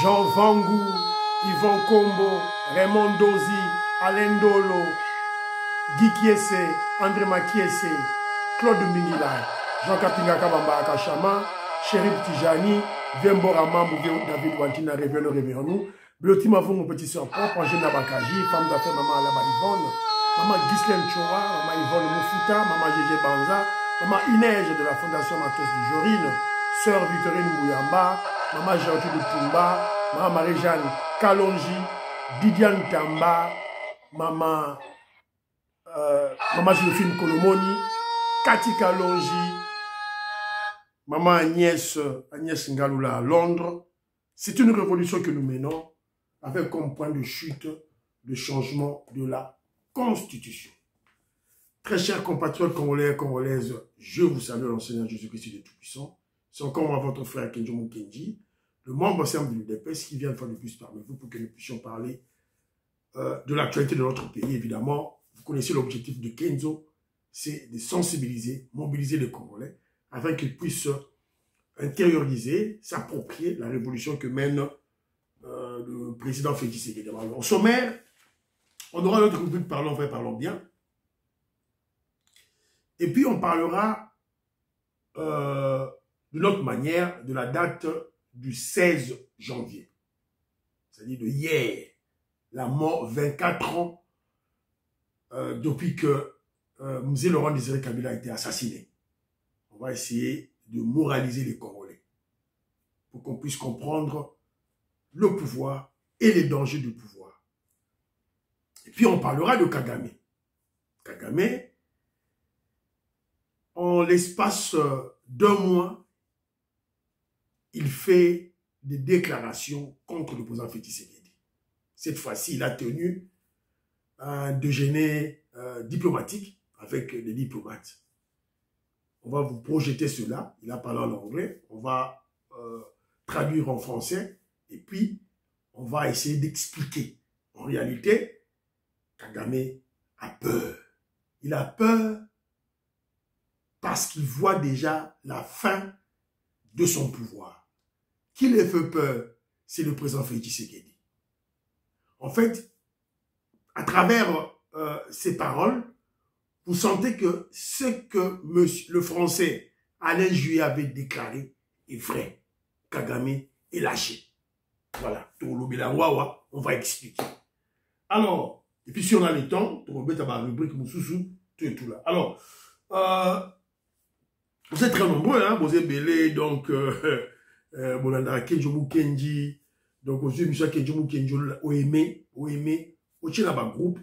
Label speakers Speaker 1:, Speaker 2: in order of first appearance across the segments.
Speaker 1: Jean Vangou, Yvon Kombo, Raymond Dozi, Alain Dolo, Guy Kiese, André Makiese, Claude Mbingila, Jean Kapinga Kabamba Akashama, Chérif Tijani, Viembora Mambo, David Wantina, révère nous. Blotima vous mon petit soeur propre, Angèle Bakaji, femme d'affaires, maman Alaba Yvonne, maman Ghislaine Choua, maman Yvonne Moufuta, maman Gégé Banza, maman Inège de la Fondation Matos du Jorine, sœur Victorine Mouyamba, maman Gertrude Tumba, maman Marie-Jeanne Kalonji, Didiane Tamba, maman Joséphine Kolomoni, Cathy Kalonji, maman Agnès Ngaloula à Londres. C'est une révolution que nous menons avec comme point de chute le changement de la Constitution. Très chers compatriotes congolais et congolaises, je vous salue dans le Seigneur Jésus-Christ de Tout-Puissant. C'est encore moi, votre frère Kenjo Mukenji, le membre simple de l'UDPS qui vient de faire le plus parmi vous pour que nous puissions parler de l'actualité de notre pays. Évidemment, vous connaissez l'objectif de Kenzo, c'est de sensibiliser, mobiliser les Congolais afin qu'ils puissent intérioriser, s'approprier la révolution que mène le président Félix Tshisekedi. Au sommaire, on aura notre rubrique Parlons vrai, parlons bien. Et puis on parlera d'une autre manière de la date du 16 janvier. C'est-à-dire de hier, la mort, 24 ans depuis que Mzee Laurent Désiré Kabila a été assassiné. On va essayer de moraliser les Congolais pour qu'on puisse comprendre le pouvoir et les dangers du pouvoir. Et puis on parlera de Kagame. Kagame, en l'espace d'un mois, il fait des déclarations contre le président Félix Tshisekedi. Cette fois-ci, il a tenu un déjeuner diplomatique avec des diplomates. On va vous projeter cela. Il a parlé en anglais. On va traduire en français. Et puis, on va essayer d'expliquer. En réalité, Kagame a peur. Il a peur parce qu'il voit déjà la fin de son pouvoir. Qui lui fait peur, c'est le président Félix Tshisekedi. En fait, à travers ces paroles, vous sentez que ce que le français Alain Juillet avait déclaré est vrai. Kagame est lâché. Voilà. On va expliquer. Alors, et puis si on a le temps, on va mettre ma rubrique Moussoussou, tout et tout là. Alors, vous êtes très nombreux, hein, vous êtes belé, donc, Bolanda Kenjo Mukenji, donc, aux yeux, Michel Kenjo Mukenji, Oemé, au na groupe,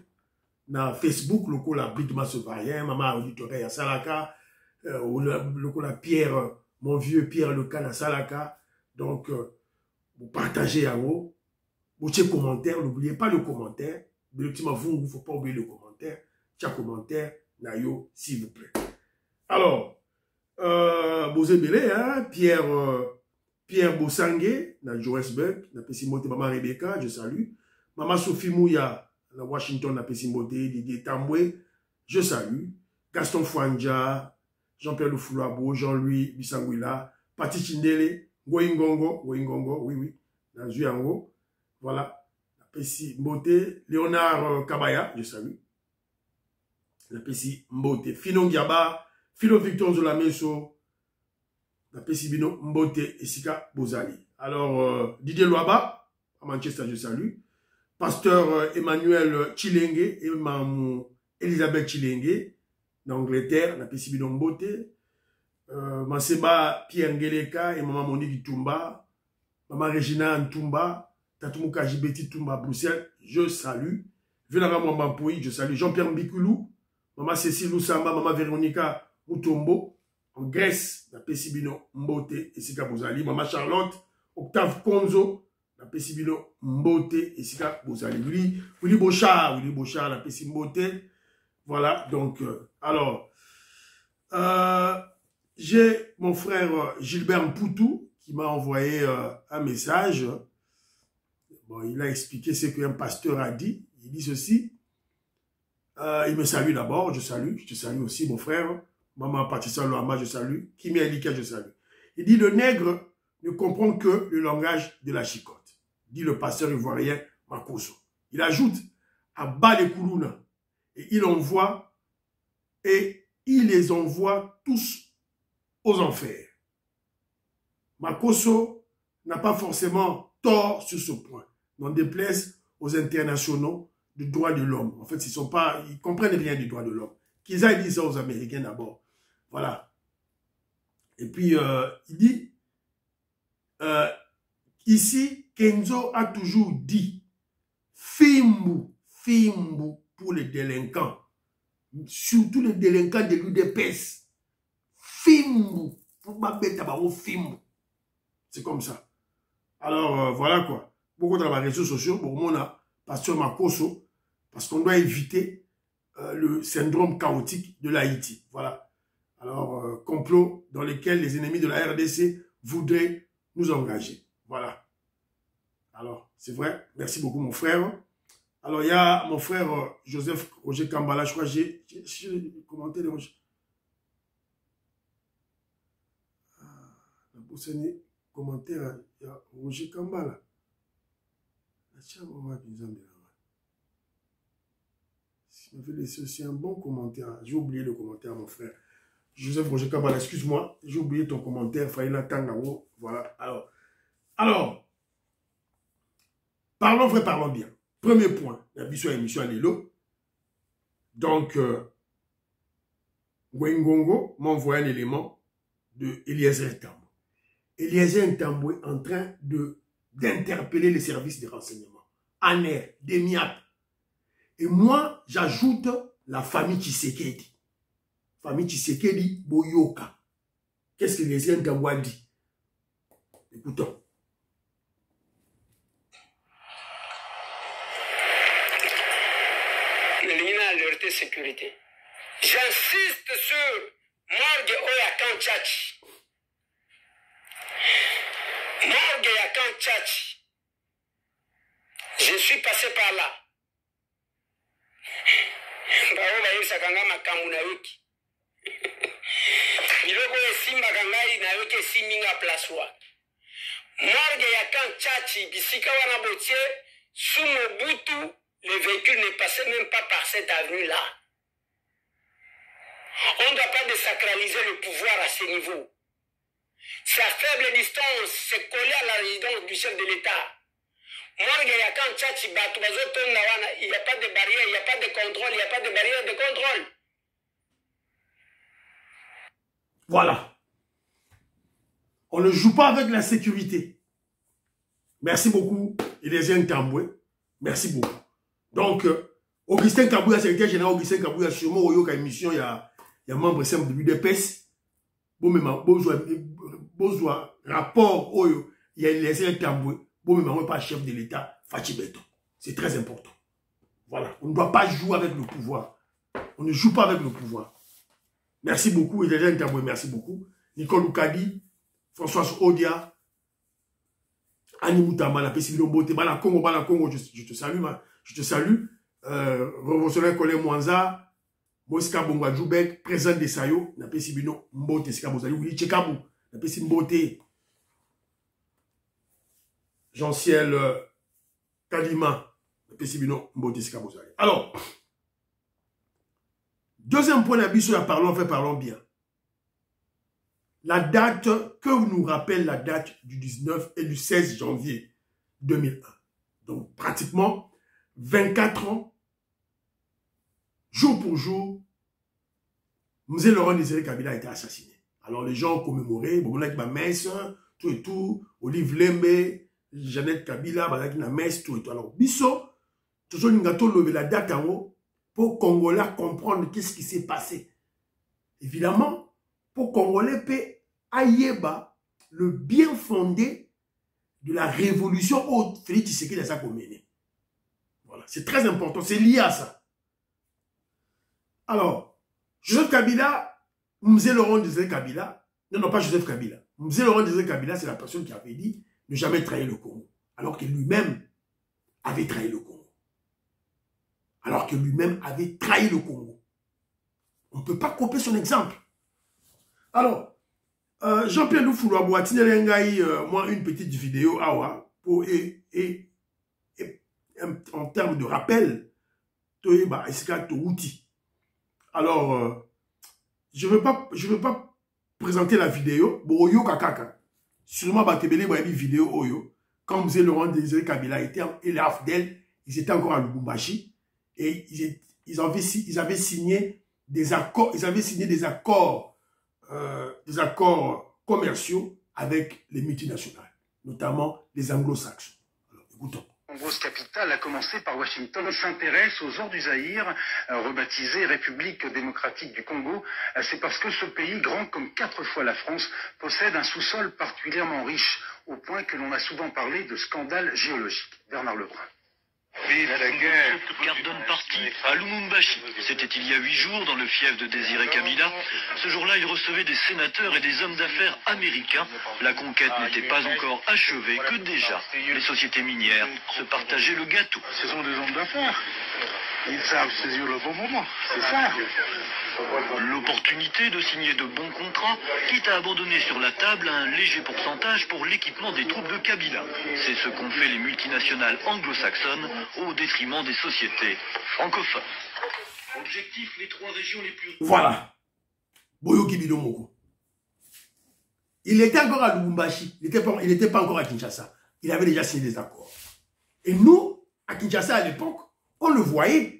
Speaker 1: na Facebook, le coup la Brite Massevayen, maman auditoria à Salaka, le coup la Pierre, mon vieux Pierre Le Can à Salaka, donc, vous partagez à vous, vous tirez commentaire, n'oubliez pas le commentaire, mais il ne faut pas oublier le commentaire, chaque commentaire, nayo, s'il vous plaît. Alors, vous êtes hein, Pierre Bossangue, na Johannesburg, na Pessimote, maman Rebecca, je salue, maman Sophie Mouya, na Washington, na Pessimote, Didier Tamboué, je salue, Gaston Fouanja, Jean-Pierre Lufoulouabo, Jean-Louis Bissangouila, Pati Chindele, Goingongo, oui, dans Zuyango, voilà, la Pessi Mbote, Léonard Kabaya, je salue, la Pessi Mbote, Fino Ngiaba, Philo Victor Zolameso, la Pessi Bino Mbote, Esika Bozali. Alors, Didier Loaba, à Manchester, je salue, Pasteur Emmanuel Chilenge, et Maman Elisabeth Chilenge, d'Angleterre, la Pessi Bino Mbote, Maseba Pierre Ngeleka et Maman Monique Tumba, Maman Regina Ntumba, Tatumuka Jibeti Tumba Bruxelles, je salue. Venara Mwambampoui, je salue. Jean-Pierre Mbikoulou, Maman Cécile Loussamba, Maman Véronica Mutombo, en Grèce, la Pessibino Mbote et Sika Bozali, Maman Charlotte, Octave Konzo, la Pessibino Mbote et Sika Bozali. Willy Bochard, la Pessimbote. Voilà, donc, alors, j'ai mon frère Gilbert Mpoutou qui m'a envoyé un message. Bon, il a expliqué ce qu'un pasteur a dit. Il dit ceci. Il me salue d'abord. Je te salue aussi, mon frère. Maman Patricia Loama, je salue. Kimi Alika, je salue. Il dit, le nègre ne comprend que le langage de la chicotte. dit le pasteur ivoirien Makosso. Il ajoute à bas les Koulouna et il les envoie tous aux enfers. Makosso n'a pas forcément tort sur ce point, n'en déplaise aux internationaux du droit de l'homme. En fait, ils comprennent rien du droit de l'homme. Qu'ils aillent dire ça aux Américains d'abord. Voilà. Et puis, il dit, ici, Kenzo a toujours dit, Fimbu pour les délinquants, surtout les délinquants de l'UDPS. Fimbu, pour ma bête à Fimbu. C'est comme ça. Alors, voilà quoi. Beaucoup de réseaux sociaux, pour moi, pasteur Makosso, parce qu'on doit éviter le syndrome chaotique de l'Haïti. Voilà. Alors, complot dans lequel les ennemis de la RDC voudraient nous engager. Voilà. Alors, c'est vrai. Merci beaucoup, mon frère. Alors, il y a mon frère Joseph Roger Kambala. Je crois que j'ai commenté les commentaire. Il y a Roger Kambala. Il m'avait laissé aussi un bon commentaire. J'ai oublié le commentaire, mon frère. Joseph Roger Kambala, excuse-moi. J'ai oublié ton commentaire. Faïla Tangao. Voilà. Alors, parlons vrai, parlons bien. Premier point, la émission à Lilo. Donc, Wengongo m'a envoyé un élément de Eliezer Ntambwe. Eliezer Ntambwe est en train d'interpeller les services de renseignement. ANER, DEMIAP. Et moi, j'ajoute la famille Tshisekedi. Famille Tshisekedi Boyoka. Qu'est-ce que Eliezer Ntambwe a dit? Écoutons.
Speaker 2: Sécurité. J'insiste sur Morgue Oyakan Tchatchi. Morgue Oyakan Tchatchi. Je suis passé par là. Baoba Yusakanga Makamuna Wiki. Biloko Simba Kangai na Wiki Siminga Plaswa. Morgue Oyakan Tchatchi, Bisika Wanabotier, sous Mobutu. Les véhicules ne passaient même pas par cette avenue-là. On ne doit pas désacraliser le pouvoir à ce niveau. C'est à faible distance, c'est collé à la résidence du chef de l'État. Il n'y a pas de barrière, il n'y a pas de contrôle, il n'y a pas de barrière de contrôle.
Speaker 1: Voilà. On ne joue pas avec la sécurité. Merci beaucoup, Eliezer Ntambwe. Merci beaucoup. Donc, Augustin Kabouya, secrétaire général Augustin Kabouya, sûrement, au Yoka émission, il y a membre simple de l'UDPS. Bon, mais besoin rapport, il y a Eliezer Ntambwe. Bon, mais moi, pas chef de l'État, Fachi Beton. C'est très important. Voilà. On ne doit pas jouer avec le pouvoir. On ne joue pas avec le pouvoir. Merci beaucoup, Eliezer Ntambwe, merci beaucoup. Nicole Oukadi, Françoise Odia, Annie Moutama, la Pessimilo Bote, Bala Congo, je te salue, je te salue. Révolutionnaire Colin Mwanza, Moska Bongwa Djoubek, président de Sayo, na Pessimilo Mbote, Sika Bozali, Willy Tchekabou, na Pessimilo Mbote, Jean-Ciel Kadima, na Pessimilo Mbote, Sika Bozali. Alors, deuxième point d'abisso, parlons bien. La date que nous rappelle la date du 19 et du 16 janvier 2001. Donc, pratiquement 24 ans, jour pour jour, Mzee Laurent Désiré Kabila a été assassiné. Alors, les gens ont commémoré, Bobonak ma messe, tout et tout, Olive Lembe, Jeannette Kabila, Balaki na messe, tout et tout. Alors, Bisso, toujours Ningato levé la date en haut pour Congolais comprendre qu'est-ce qui s'est passé. Évidemment, pour Congolais peut ayeba le bien fondé de la révolution au Félix Tshisekedi a sa commune. Voilà, c'est très important, c'est lié à ça. Alors, Joseph Kabila, Mzee Laurent Désiré Kabila, non, pas Joseph Kabila. Mzee Laurent Désiré Kabila, c'est la personne qui avait dit ne jamais trahir le Congo. Alors que lui-même avait trahi le Congo. On ne peut pas copier son exemple. Alors, Jean-Pierre Loufouloua Boatine Lengaï, moi, une petite vidéo, pour et en termes de rappel, alors, je ne veux pas présenter la vidéo. Bon, Oyo Kakaka. Sûrement, Batebele m'a dit vidéo Oyo. Quand M. Laurent Désiré Kabila était et les AFDEL, ils étaient encore à Lubumbashi. Et ils avaient signé des accords. Ils avaient signé des accords commerciaux avec les multinationales, notamment les anglo-saxons. Alors, écoutons.
Speaker 3: En grosse capitale, à commencer par Washington, s'intéresse aux ors du Zaïre, rebaptisé République démocratique du Congo. C'est parce que ce pays, grand comme 4 fois la France, possède un sous-sol particulièrement riche, au point que l'on a souvent parlé de scandale géologique. Bernard Lebrun.
Speaker 4: Vive la guerre. Carte donne parti à Lumumbashi. C'était il y a 8 jours dans le fief de Désiré Kabila. Ce jour-là, il recevait des sénateurs et des hommes d'affaires américains. La conquête n'était pas encore achevée que déjà les sociétés minières se partageaient le gâteau.
Speaker 3: Ce sont des hommes d'affaires. Ils savent saisir le bon moment. C'est ça.
Speaker 4: L'opportunité de signer de bons contrats, quitte à abandonner sur la table un léger pourcentage pour l'équipement des troupes de Kabila. C'est ce qu'ont fait les multinationales anglo-saxonnes au détriment des sociétés francophones. Objectif, les 3 régions les plus...
Speaker 1: Voilà. Boyo Kibido Moko. Il était encore à Lubumbashi. Il n'était pas encore à Kinshasa. Il avait déjà signé des accords. Et nous, à Kinshasa à l'époque, on le voyait.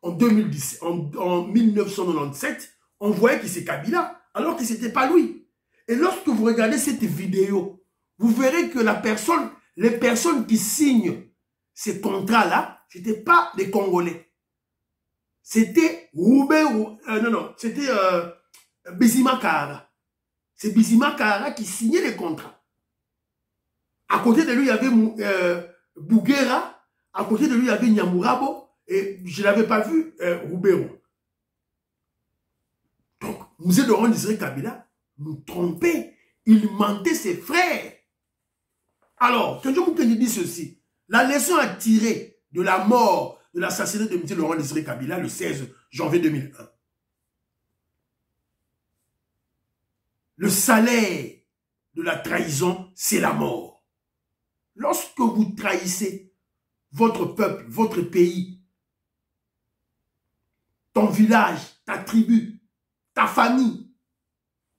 Speaker 1: En 1997, on voyait que c'est Kabila, alors que ce n'était pas lui. Et lorsque vous regardez cette vidéo, vous verrez que les personnes qui signent ces contrats-là, ce n'étaient pas des Congolais. C'était c'était Bizima Kahara. C'est Bizima Kahara qui signait les contrats. À côté de lui, il y avait Bouguera. À côté de lui, il y avait Nyamurabo. Et je ne l'avais pas vu, Roubero. Donc, M. Laurent Désiré Kabila nous trompait. Il mentait ses frères. Alors, quand je vous dis ceci, la leçon à tirer de la mort, de l'assassinat de M. Laurent Désiré Kabila le 16 janvier 2001. Le salaire de la trahison, c'est la mort. Lorsque vous trahissez votre peuple, votre pays, ton village, ta tribu, ta famille.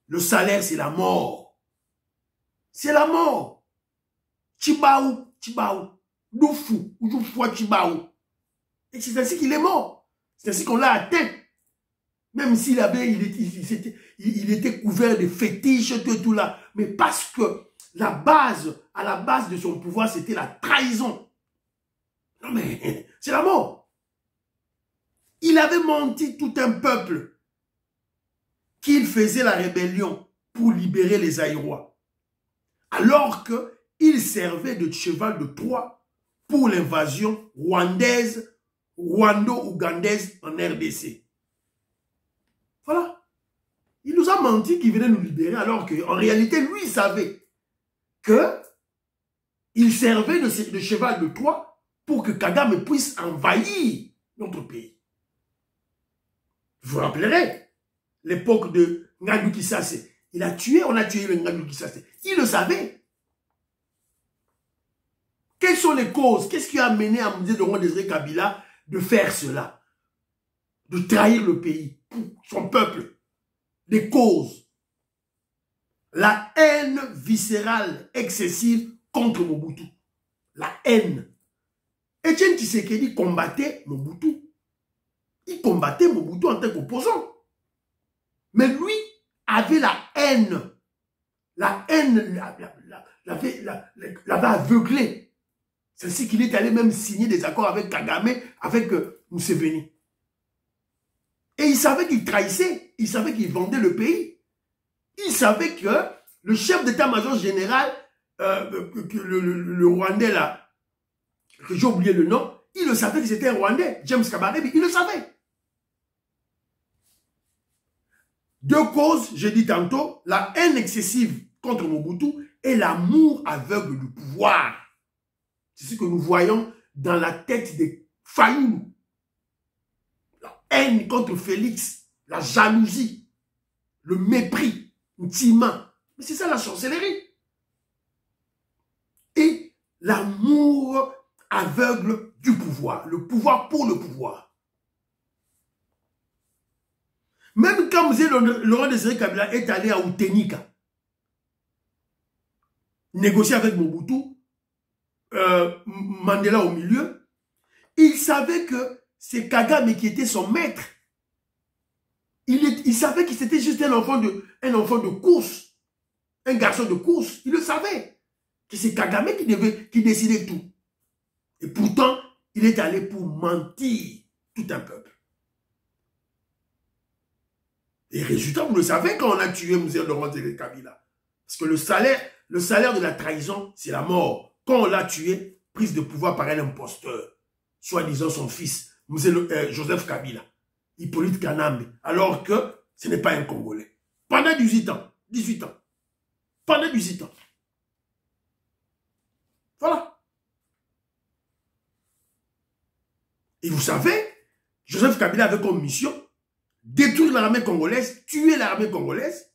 Speaker 1: Le salaire, c'est la mort. C'est la mort. Chibaou, Doufou, Chibaou. Et c'est ainsi qu'il est mort. C'est ainsi qu'on l'a atteint. Même s'il était couvert de fétiches, tout là. Mais parce que à la base de son pouvoir, c'était la trahison. Non mais, c'est la mort. Il avait menti tout un peuple qu'il faisait la rébellion pour libérer les Aïrois. Alors qu'il servait de cheval de Troie pour l'invasion rwandaise, rwando-ougandaise en RDC. Voilà. Il nous a menti qu'il venait nous libérer alors qu'en réalité, lui, il savait qu'il servait de cheval de Troie pour que Kagame puisse envahir notre pays. Vous vous rappellerez l'époque de Ngadou Kisase. On a tué le Ngadou Kisase. Il le savait. Quelles sont les causes? Qu'est-ce qui a amené à M. Laurent Désiré Kabila de faire cela? De trahir le pays, son peuple. Les causes. La haine viscérale excessive contre Mobutu. La haine. Etienne Tshisekedi combattait Mobutu. Il combattait Mobutu en tant qu'opposant. Mais lui avait la haine. La haine l'avait aveuglé. C'est ainsi qu'il est allé même signer des accords avec Kagame, avec Museveni. Et il savait qu'il trahissait. Il savait qu'il vendait le pays. Il savait que le chef d'état-major général, le Rwandais là, que j'ai oublié le nom, il le savait que c'était un Rwandais, James Kabarebe, il le savait. Deux causes, j'ai dit tantôt, la haine excessive contre Mobutu et l'amour aveugle du pouvoir. C'est ce que nous voyons dans la tête des Fayoulou. La haine contre Félix, la jalousie, le mépris, Ntima. Mais c'est ça la sorcellerie. Et l'amour aveugle du pouvoir. Le pouvoir pour le pouvoir. Même quand Laurent Désiré Kabila est allé à Outenika, négocier avec Mobutu, Mandela au milieu, il savait que c'est Kagame qui était son maître. Il savait que c'était juste un enfant de course, un garçon de course. Il le savait, que c'est Kagame qui décidait tout. Et pourtant, il est allé pour mentir tout un peuple. Et résultat, vous le savez quand on a tué M. Laurent Désiré Kabila. Parce que le salaire de la trahison, c'est la mort. Quand on l'a tué, prise de pouvoir par un imposteur, soi-disant son fils, Joseph Kabila, Hippolyte Kanambe, alors que ce n'est pas un Congolais. Pendant 18 ans. Pendant 18 ans. Voilà. Et vous savez, Joseph Kabila avait comme mission détruire l'armée congolaise, tuer l'armée congolaise.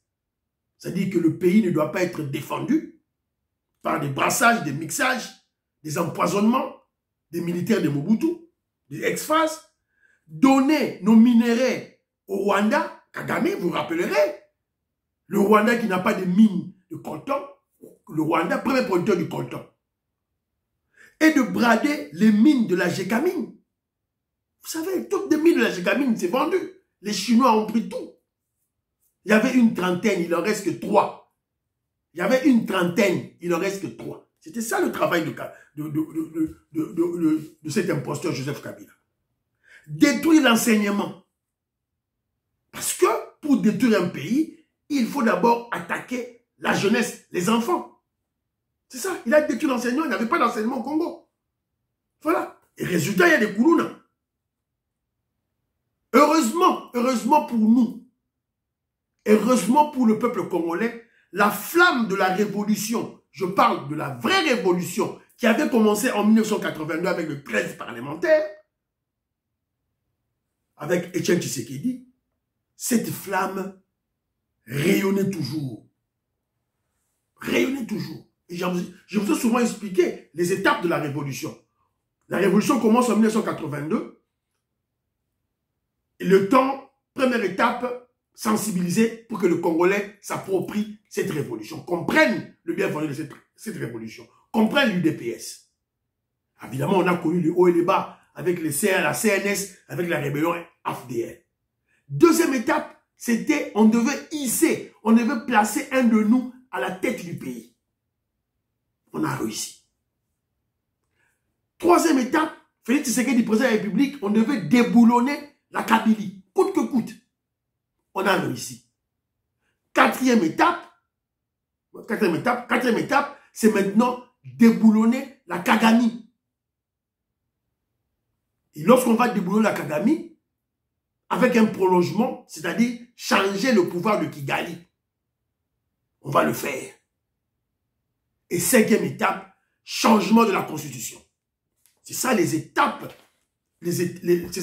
Speaker 1: C'est-à-dire que le pays ne doit pas être défendu par des brassages, des mixages, des empoisonnements des militaires de Mobutu, des ex-FAS, donner nos minéraux au Rwanda, Kagame, vous vous rappellerez, le Rwanda qui n'a pas de mine de coltan, le Rwanda, premier producteur du coltan, et de brader les mines de la Gécamine. Vous savez, toutes les mines de la Gécamine, c'est vendu. Les Chinois ont pris tout. Il y avait une trentaine, il en reste que 3. Il y avait une trentaine, il en reste que 3. C'était ça le travail de cet imposteur Joseph Kabila. Détruire l'enseignement. Parce que pour détruire un pays, il faut d'abord attaquer la jeunesse, les enfants. C'est ça, il a détruit l'enseignement, il n'avait pas d'enseignement au Congo. Voilà. Et résultat, il y a des Koulouna. Heureusement pour nous, heureusement pour le peuple congolais, la flamme de la révolution, je parle de la vraie révolution qui avait commencé en 1982 avec le 13 parlementaire, avec Etienne Tshisekedi, cette flamme rayonnait toujours. Rayonnait toujours. Et je vous ai souvent expliqué les étapes de la révolution. La révolution commence en 1982. Et le temps, première étape, sensibiliser pour que le Congolais s'approprie cette révolution, comprenne le bienvenu de cette révolution, comprenne l'UDPS. Évidemment, on a connu les hauts et les bas avec la CNS, avec la rébellion AFDL. Deuxième étape, c'était on devait hisser, on devait placer un de nous à la tête du pays. On a réussi. Troisième étape, Félix Tshisekedi, président de la République, on devait déboulonner la Kabylie, coûte que coûte. On a réussi. Quatrième étape, c'est maintenant déboulonner la Kagame. Et lorsqu'on va déboulonner la Kagame, avec un prolongement, c'est-à-dire changer le pouvoir de Kigali, on va le faire. Et cinquième étape, changement de la Constitution. C'est ça les étapes. C'est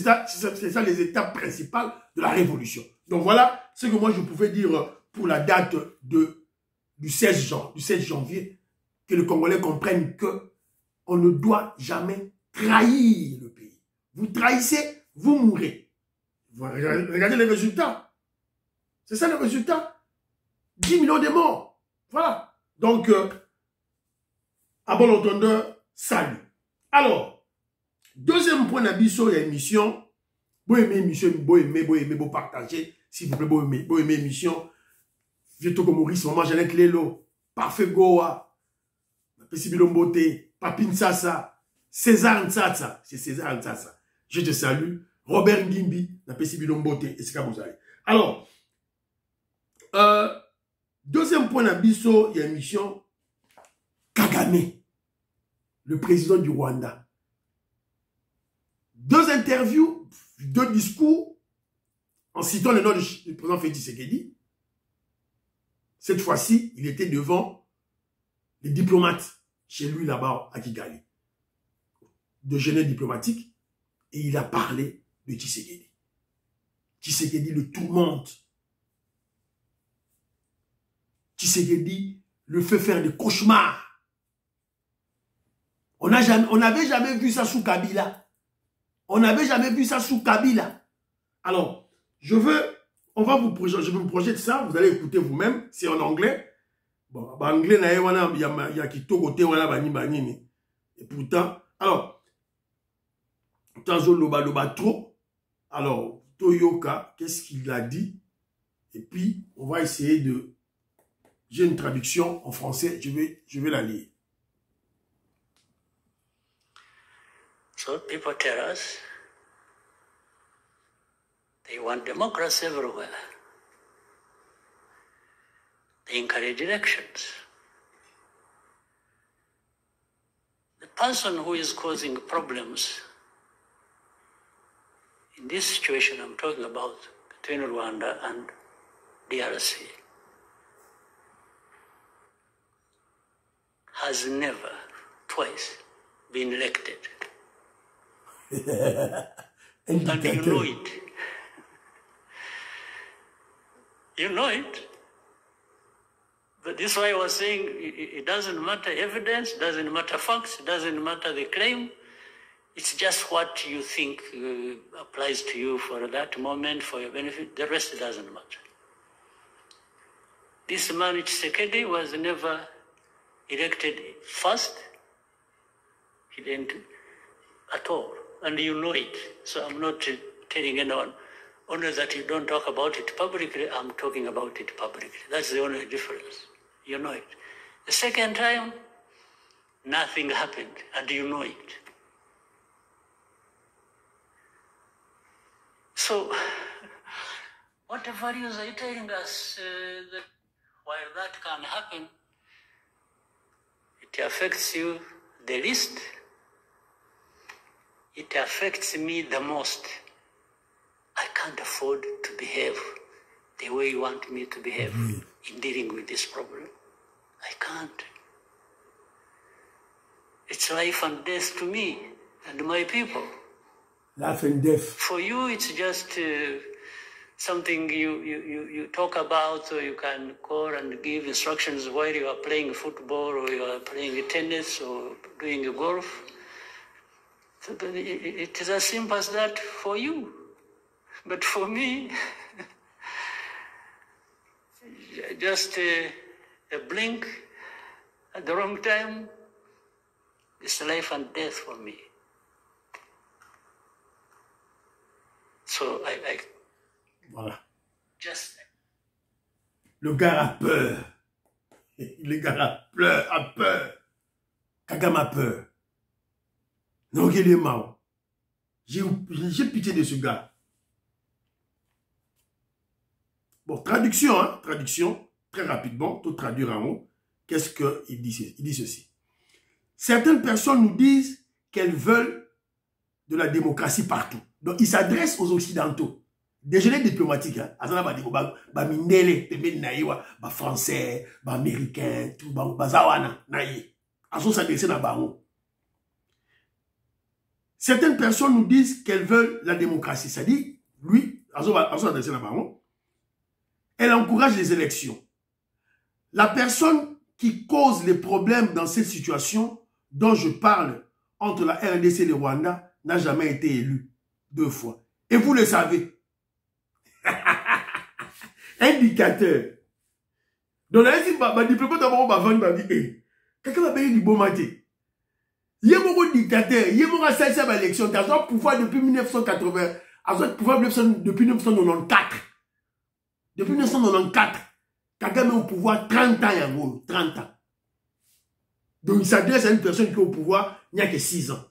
Speaker 1: ça les étapes principales de la révolution. Donc voilà ce que moi je pouvais dire pour la date du 16 janvier, que les Congolais comprennent qu'on ne doit jamais trahir le pays. Vous trahissez, vous mourrez. Regardez les résultats. C'est ça le résultat. 10 millions de morts. Voilà. Donc, à bon entendeur, salut. Alors, deuxième point d'abisso et émission. Vous aimez émission, vous aimez, vous partagez. S'il vous plaît, vous aimez émission. Vieto comme Maurice, maman Jeannette Lelo, Parfait Goa, Pessi Bilombote, Papin Sasa, César Ntsatsa. C'est César Ntsatsa. Je te salue. Robert Ngimbi, Pessi Bilombote, et c'est comme ça. Alors, deuxième point d'abisso et émission. Kagame, le président du Rwanda. 2 interviews, 2 discours, en citant le nom du président Félix Tshisekedi. Cette fois-ci, il était devant les diplomates chez lui là-bas à Kigali, de Genève diplomatique, et il a parlé de Tshisekedi. Tshisekedi le tourmente. Tshisekedi le fait faire des cauchemars. On n'avait jamais vu ça sous Kabila. On n'avait jamais vu ça sous Kabila. Alors, je vais vous projeter ça, vous allez écouter vous-même, c'est en anglais. Bon, en anglais, il y a qui côté, et pourtant, alors, Tanzo Loba trop. Alors, Toyoka, qu'est-ce qu'il a dit? Et puis, on va essayer de... J'ai une traduction en français, je vais la lire.
Speaker 5: So people tell us they want democracy everywhere. They encourage elections. The person who is causing problems in this situation I'm talking about between Rwanda and DRC has never twice been elected. And you know it. You know it. But this is why I was saying it doesn't matter evidence, doesn't matter facts, doesn't matter the claim. It's just what you think applies to you for that moment, for your benefit. The rest doesn't matter. This man, Tshisekedi, was never elected first. He didn't at all. And you know it. So I'm not telling anyone. Only that you don't talk about it publicly, I'm talking about it publicly. That's the only difference. You know it. The second time, nothing happened, and you know it. So, what values are you telling us that while that can happen, it affects you the least? It affects me the most. I can't afford to behave the way you want me to behave in dealing with this problem. I can't. It's life and death to me and my people.
Speaker 1: Life and death.
Speaker 5: For you, it's just something you talk about, or you can call and give instructions while you are playing football, or you are playing tennis, or doing golf. So it is as simple as that for you. But for me, just a blink at the wrong time, it's life and death for me. So I
Speaker 1: voilà.
Speaker 5: Just...
Speaker 1: Le gars a peur. Le gars a peur. Kagame a peur. Non, il est mort. J'ai pitié de ce gars. Bon, traduction, hein, traduction, très rapidement, tout traduire en haut. Qu'est-ce qu'il dit? Il dit ceci. Certaines personnes nous disent qu'elles veulent de la démocratie partout. Donc, il s'adresse aux Occidentaux. Déjeuner diplomatique, hein. Mindele, français, américain, tout, zawana, naïe. Azo s'adresser na bango. Certaines personnes nous disent qu'elles veulent la démocratie. C'est-à-dire, lui, Azo s'adresser na bango. Elle encourage les élections. La personne qui cause les problèmes dans cette situation dont je parle entre la RDC et le Rwanda n'a jamais été élue 2 fois. Et vous le savez. Indicateur. Donc là, il dit, diplôme d'abord, va dire, quelqu'un va payer du bon matin. Il y a beaucoup de dictateurs, il y a beaucoup de 16e élection, il y a un pouvoir depuis 1980, il y a un pouvoir depuis 1994. Depuis 1994, Kagame est au pouvoir 30 ans, Yango, 30 ans. Donc il s'adresse à une personne qui est au pouvoir, il n'y a que 6 ans.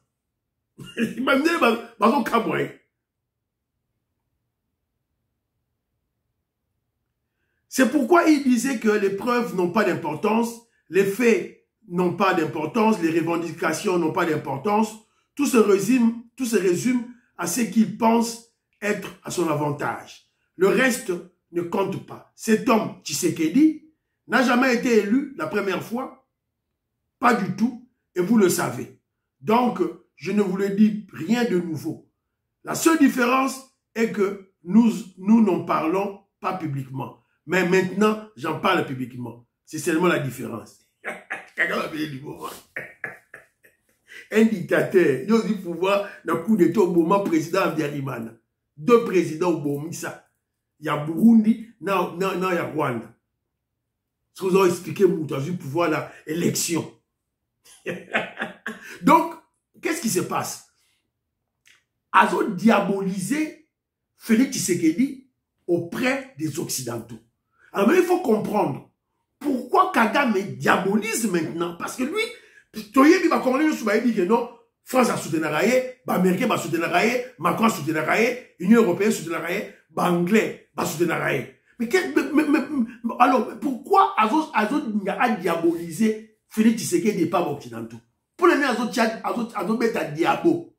Speaker 1: C'est pourquoi il disait que les preuves n'ont pas d'importance, les faits n'ont pas d'importance, les revendications n'ont pas d'importance. Tout se résume à ce qu'il pense être à son avantage. Le reste ne compte pas. Cet homme, Tshisekedi, n'a jamais été élu la première fois. Pas du tout. Et vous le savez. Donc, je ne vous le dis rien de nouveau. La seule différence est que nous n'en parlons pas publiquement. Mais maintenant, j'en parle publiquement. C'est seulement la différence. un dictateur. Il y a du pouvoir dans le coup d'état au moment président Habyarimana. 2 présidents au Bomisa. Il y a Burundi, non, il y a Rwanda. Ce que vous avez expliqué, vous avez du pouvoir là, élection. Donc, qu'est-ce qui se passe? Ils ont diabolisé Félix Tshisekedi auprès des Occidentaux. Alors, mais il faut comprendre pourquoi Kagame diabolise maintenant. Parce que lui, il va dit que non, France a soutenu l'Araye, l'Américain va soutenir l'Araye, Macron a soutenu l'Araye, l'Union européenne a soutenu l'Araye, l'Anglais va soutenir l'Araye. Mais alors, pourquoi Azot a diabolisé Félix Tshisekedi des peuples occidentaux? Pour les Azot mettre à diabo.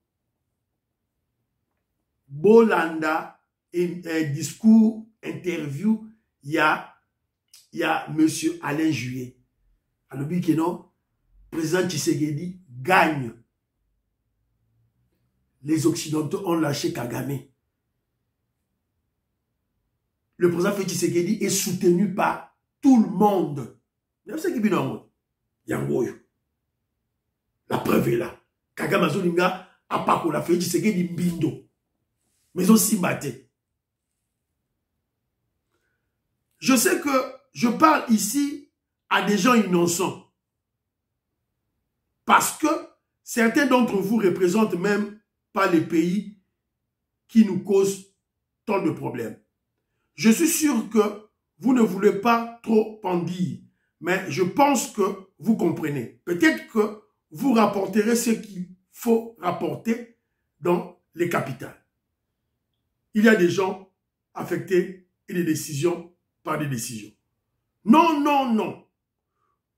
Speaker 1: Bolanda, discours, interview, il y a M. Alain Juillet. Alors, que non, président Tshisekedi gagne. Les Occidentaux ont lâché Kagame. Le président Félix Tshisekedi est soutenu par tout le monde. La preuve est là. Kagame Zolinga a pas pour la Félix Tshisekedi Mbindo. Mais aussi maté. Je sais que je parle ici à des gens innocents. Parce que certains d'entre vous représentent même pas les pays qui nous causent tant de problèmes. Je suis sûr que vous ne voulez pas trop en dire, mais je pense que vous comprenez. Peut-être que vous rapporterez ce qu'il faut rapporter dans les capitales. Il y a des gens affectés et des décisions par des décisions. Non, non, non.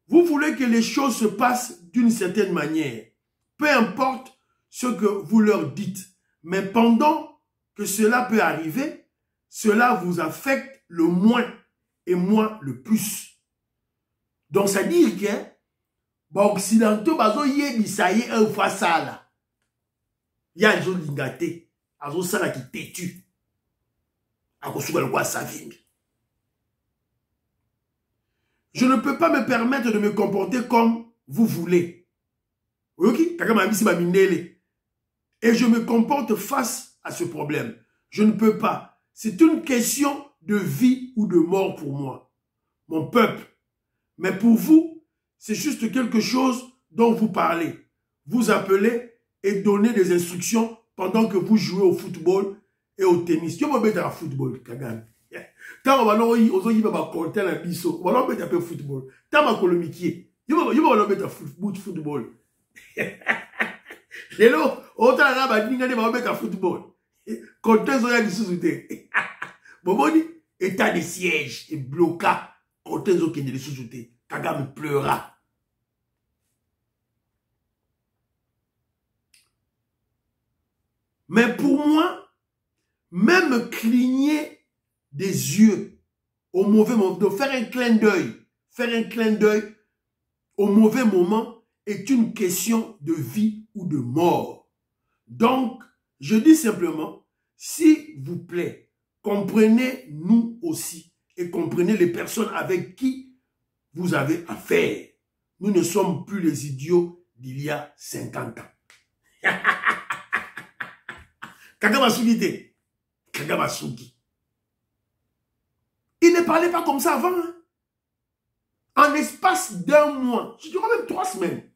Speaker 1: Vous voulez que les choses se passent d'une certaine manière. Peu importe ce que vous leur dites. Mais pendant que cela peut arriver, cela vous affecte le moins et moi le plus. Donc, ça dit que les Occidentaux, ils font ça. Il y a des gens qui gâtés. Ils ont ça qui têtu. Je ne peux pas me permettre de me comporter comme vous voulez. Ok? Et je me comporte face à ce problème. Je ne peux pas. C'est une question de vie ou de mort pour moi, mon peuple. Mais pour vous, c'est juste quelque chose dont vous parlez. Vous appelez et donnez des instructions pendant que vous jouez au football et au tennis. Je vais mettre à football, Kagame. Quand on va compter la biso, on va mettre à football. Quand on va colomiquer, je vais mettre à football. Et là, on va mettre à football. Comptez sur la sous-souté. Bon, état de siège et bloca. Comptez sur la sous-souté. Kagame pleura. Mais pour moi, même cligner des yeux au mauvais moment, de faire un clin d'œil au mauvais moment est une question de vie ou de mort. Donc, je dis simplement, s'il vous plaît, comprenez-nous aussi et comprenez les personnes avec qui vous avez affaire. Nous ne sommes plus les idiots d'il y a 50 ans. Kagame Soukite. Kagame Souki. Il ne parlait pas comme ça avant. Hein? En espace d'un mois, je dirais même 3 semaines,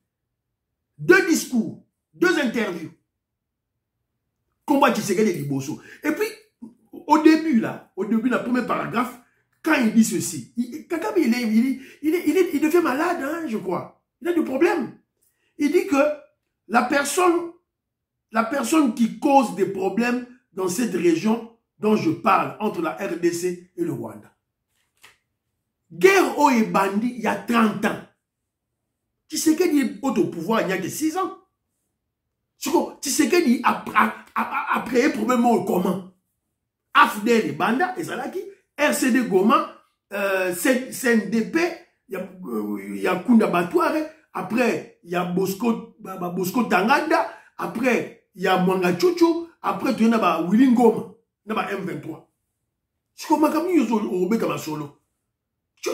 Speaker 1: 2 discours, 2 interviews. Combat Tshisekedi et Liboso. Et puis, au début, le premier paragraphe, quand il dit ceci, Kagame, il devient malade, hein, je crois. Il a du problème. Il dit que la personne qui cause des problèmes dans cette région dont je parle, entre la RDC et le Rwanda. Guerre au Ebandi, il y a 30 ans. Tshisekedi est au pouvoir il y a que 6 ans. Tshisekedi a créé probablement comment? AFDL et Banda, et Salaki, RCD Goma, CNDP, il y a Kunda Batouare, après il y a Bosco Tanganda, après il y a Mwanga Chuchu, après il y a Willy Ngoma, il y a M23. C'est comme ça.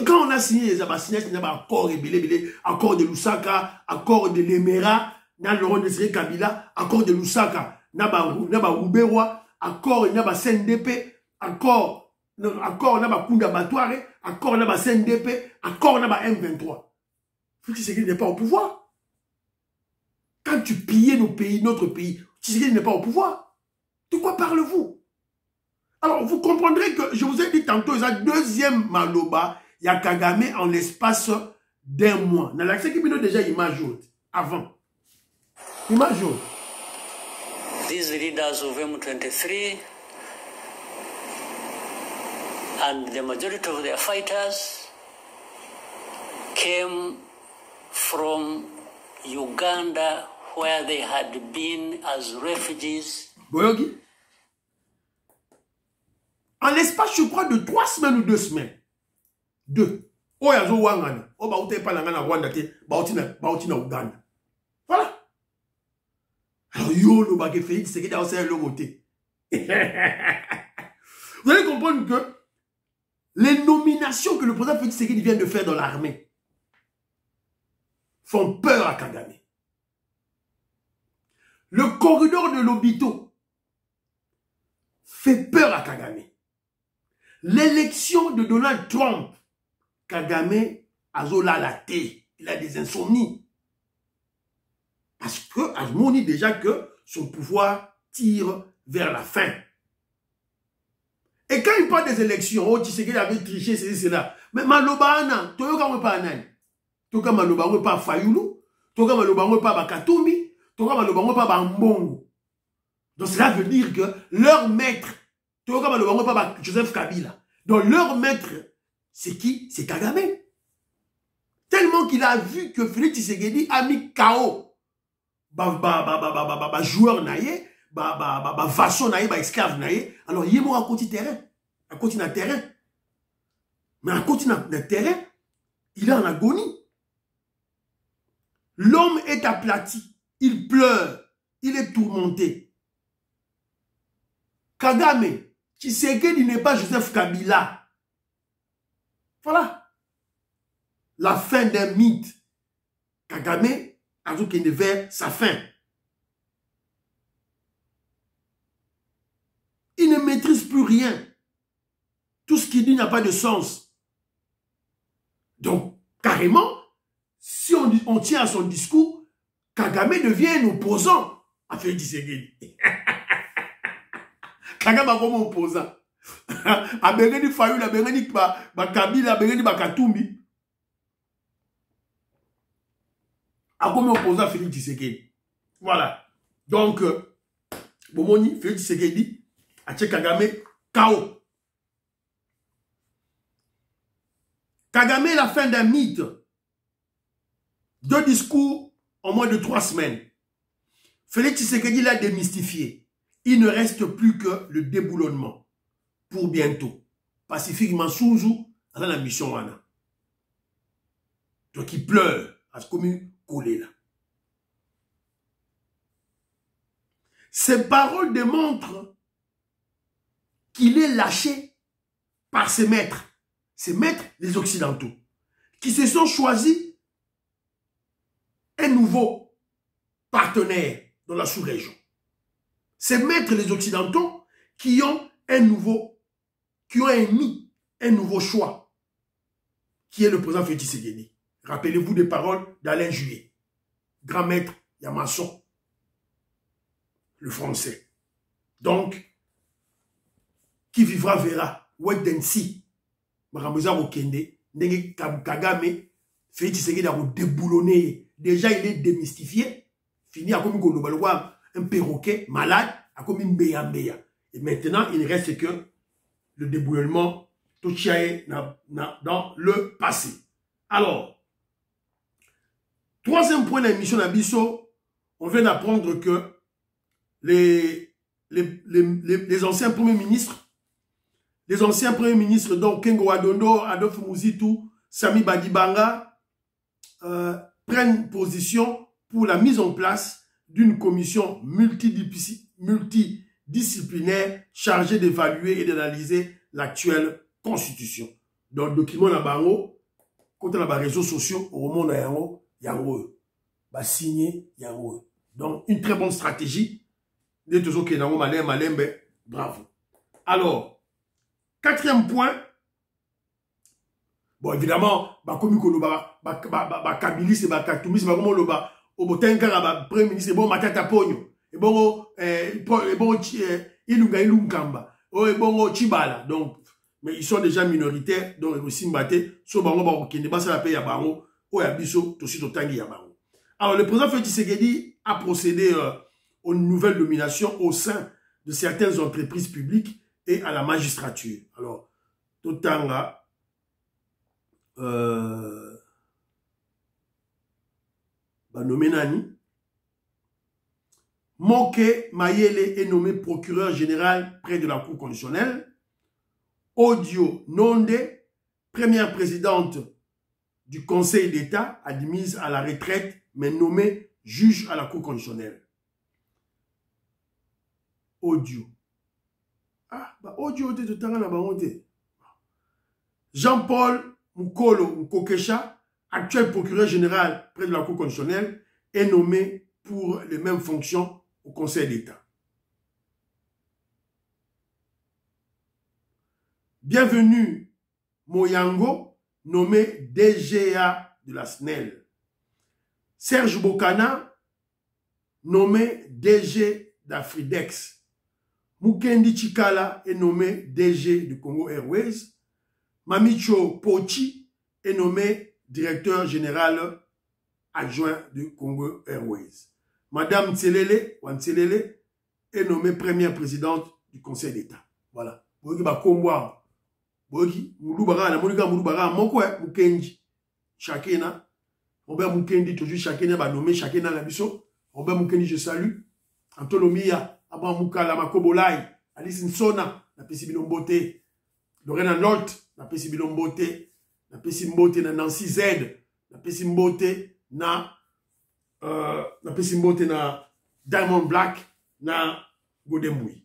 Speaker 1: Quand on a signé les accords rebellés, accord de Lusaka, accord de Lemera, na Laurent Désiré Kabila, accord de Lusaka, na ba Uberwa, accord na ba CNDP, accord na ba Kunda Batouare, accord na ba CNDP, accord na ba M23. Félix Tshisekedi n'est pas au pouvoir. Quand tu pillais nos pays, notre pays, Tshisekedi n'est pas au pouvoir. De quoi parlez-vous? Alors, vous comprendrez que, je vous ai dit tantôt, il y a deuxième Maloba, il y a Kagame en l'espace d'un mois. Dans l'accès qui m'a déjà image haute, avant. Image haute.
Speaker 5: These leaders of M23 and the majority of their fighters came from Uganda, where they had been as refugees.
Speaker 1: Boyogi. En l'espace, je crois, de 3 semaines ou 2 semaines. 2. Oh, yazo wangana. Oh, ba ute palanga na Rwanda te, ba uti na Uganda. Voilà. Alors, yo, le baguette Félix, c'est qu'il y a aussi un logoté. Vous allez comprendre que les nominations que le président Félix Tshisekedi vient de faire dans l'armée font peur à Kagame. Le corridor de l'Obito fait peur à Kagame. L'élection de Donald Trump, Kagame a zolalaté. Il a des insomnies. Parce que, on dit déjà que son pouvoir tire vers la fin. Et quand il parle des élections, oh, Tshisekedi avait triché, c'est là. Mais Maloba, non, Toyoka ne pas nan. Toyoka Maloba ne pas Fayoulou. Toyoka Maloba ne pas Bakatumbi. Toyoka Maloba ne pas Bambongo. Donc cela veut dire que leur maître, Toyoka Maloba ne pas Joseph Kabila. Donc leur maître, c'est qui? C'est Kagame. Tellement qu'il a vu que Félix Tshisekedi a mis KO. Joueur naïe, vassal naïe, esclave naïe. Alors, il est à côté terrain. À côté d'un terrain. Mais à côté d'un terrain, il est en agonie. L'homme est aplati. Il pleure. Il est tourmenté. Kagame, Tshisekedi n'est pas Joseph Kabila. Voilà. La fin d'un mythe. Kagame a tout qu'il est vers sa fin. Il ne maîtrise plus rien. Tout ce qu'il dit n'a pas de sens. Donc, carrément, si on tient à son discours, Kagame devient un opposant à Félix Tshisekedi. Kagame a comme opposant. A Bereni Fayoul, a Bereni Kabila, a Bereni Bakatumbi. A comme opposant à Félix Tshisekedi. Voilà. Donc, Bomoni, Félix Tshisekedi, a tché Kagame, KO. Kagame, la fin d'un mythe. 2 discours en moins de 3 semaines. Félix Tshisekedi l'a démystifié. Il ne reste plus que le déboulonnement. Pour bientôt. Pacifique Mansouzou, dans la mission Wana. Donc il pleure. À ce commun collé là. Ces paroles démontrent qu'il est lâché par ses maîtres. Ses maîtres, les Occidentaux. Qui se sont choisis un nouveau partenaire dans la sous-région. Ces maîtres, les Occidentaux, qui ont émis un nouveau choix, qui est le président Félix Tshisekedi. Rappelez-vous des paroles d'Alain Juillet, grand maître Yamasson, le français. Donc, qui vivra verra, wait and see. Maramuza Okende, Nenge Kagame, Félix Tshisekedi a déboulonné. Déjà, il est démystifié. Fini à comme un perroquet malade, à comme une béa. Et maintenant, il ne reste que le déboulonnement dans le passé. Alors, 3e point de l'émission d'Abisso, on vient d'apprendre que les anciens premiers ministres, donc Kengo Adondo, Adolphe Muzitu, Sami Badibanga, prennent position pour la mise en place d'une commission multidisciplinaire chargée d'évaluer et d'analyser l'actuelle constitution. Dans le document Nabango, quand on a les réseaux sociaux, au monde Yango, signé Yango. Donc, une très bonne stratégie. Bravo. Alors, quatrième point. Bon, évidemment, comme Kabili, c'est Katoumi, c'est comme Loba. Au Botenka, premier ministre, bon, Matata Pogno. Et bon, Ilungamba. Et bon, Chibala. Donc, mais ils sont déjà minoritaires, donc aussi mbaté. So bango ba okende ba ça paye ya bango. O ya biso tosi totangi ya bango. Alors, le président Félix Tshisekedi a procédé aux nouvelles nominations au sein de certaines entreprises publiques et à la magistrature. Alors, Totanga. Nommé Nani. Moke Mayele est nommé procureur général près de la Cour constitutionnelle. Odio Nonde, première présidente du Conseil d'État, admise à la retraite, mais nommée juge à la Cour constitutionnelle. Odio. Ah, Odio de Tanga na Baronte. Jean-Paul Mukolo Mukokesha, actuel procureur général près de la Cour constitutionnelle, est nommé pour les mêmes fonctions au Conseil d'État. Bienvenue Moyango, nommé DGA de la SNEL. Serge Bokana, nommé DG d'Afridex. Mukendi Chikala est nommé DG du Congo Airways. Mamicho Pochi est nommé directeur général adjoint du Congo Airways. Madame Tselele est nommée première présidente du Conseil d'État. Voilà. Boki ba komwa. Boki mulubara na monika mulubara moko mukenji. Chakena. Robert Mukendi toujours chakena ba nommé chakena na biso. Robert Mukendi je salue. Antolomia Abraham Mukala Makobolai, Alice Nsona na pesi bilombote. Lorena Nolte na pesi bilombote. Na pesi mbote na Nancy Z. Na pesi mbote na Diamond Black na Godemboui.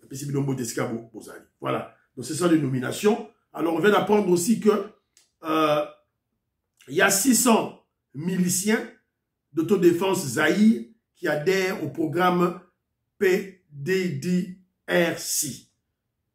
Speaker 1: Na pesi bilombote Skabo Bozali. Voilà. Donc c'est ça les nominations. Alors on vient d'apprendre aussi que il y a 600 miliciens d'autodéfense Zaïre qui adhèrent au programme PDDRC.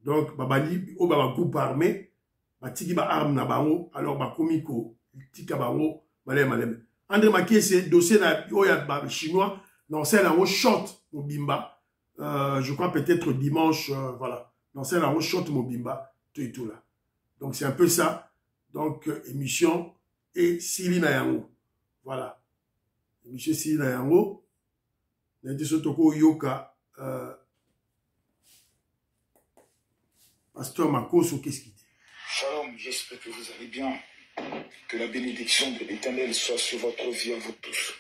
Speaker 1: Donc babali au baba groupe armé batiki ba arme na bango alors ba komiko tika bango malem malem. André Maké c'est dossier na oya ba chinois non c'est là au short mobimba je crois peut-être dimanche voilà non c'est là au short mobimba tout et tout là. Donc c'est un peu ça. Donc émission et Sili na yango. Voilà. Émission Sili na yango. Nadi sotoko yoka Pasteur Makoso, qu'est-ce qu'il dit?
Speaker 6: Shalom, j'espère que vous allez bien. Que la bénédiction de l'Éternel soit sur votre vie à vous tous.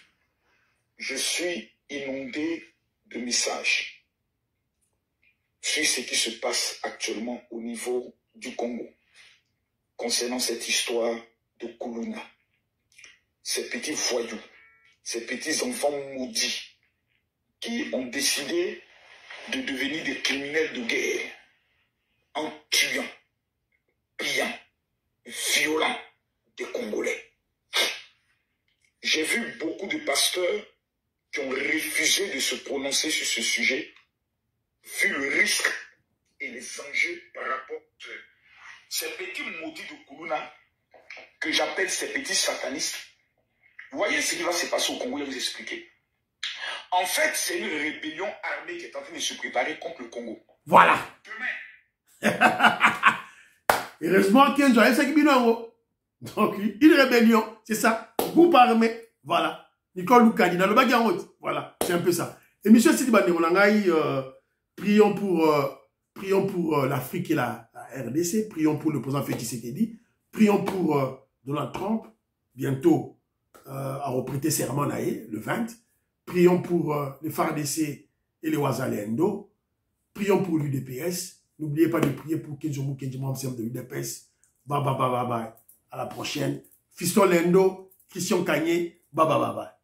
Speaker 6: Je suis inondé de messages sur ce qui se passe actuellement au niveau du Congo concernant cette histoire de Kuluna. Ces petits voyous, ces petits enfants maudits qui ont décidé de devenir des criminels de guerre en tuant, pillant, violant des Congolais. J'ai vu beaucoup de pasteurs qui ont refusé de se prononcer sur ce sujet, vu le risque et les enjeux par rapport à ces petits maudits de Kuluna, que j'appelle ces petits satanistes. Vous voyez ce qui va se passer au Congo, je vais vous expliquer. En fait, c'est une rébellion armée qui est en train de se préparer contre le Congo.
Speaker 1: Voilà.
Speaker 6: Demain.
Speaker 1: Heureusement qu'il y a un donc, une rébellion, c'est ça. Groupe armé. Voilà. Nicole Loukadi, dans le bac en haute. Voilà. C'est un peu ça. Et M. Sidi Bandé, prions pour l'Afrique et la RDC. Prions pour le président Félix Tshisekedi. Prions pour Donald Trump. Bientôt, à reprêter serment le 20. Prions pour les FARDC et les Ouazalendo. Prions pour l'UDPS. N'oubliez pas de prier pour Kenjomou membre de l'UDPS. Bye bye bye bye bye. À la prochaine. Fiston Lendo, Christian Kanye. Bye bye bye bye.